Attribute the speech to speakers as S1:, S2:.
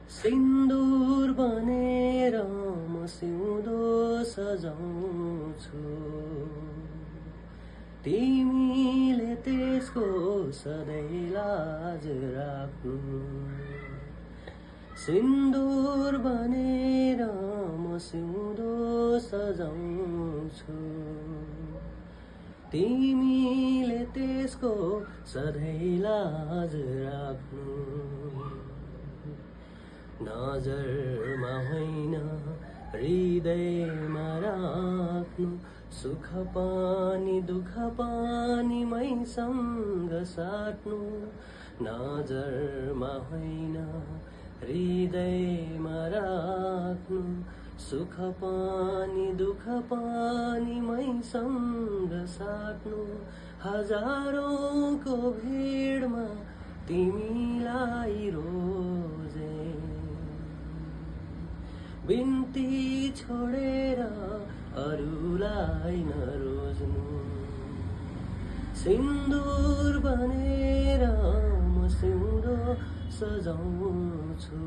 S1: सिन्दूर बनेर म सिउँदो सजाउँछु तिमीले त्यसको सधैँ लाज राख्नु सिन्दूर बनेर म सिउँदो सजाउँछु तिमीले त्यसको सधैँ लाज राख्नु नजरमा होइन हृदयमा राख्नु सुख पानी दुःख पानी मैसँग साट्नु नजरमा होइन हृदयमा राख्नु सुख पानी दुःख पानी मैसँग साट्नु हजारौंको भिडमा तिमीलाई रोजे बिन्ती छोडेर अरूलाई नरोज्नु सिन्दूर बनेर म सिउँदो सजाउँछु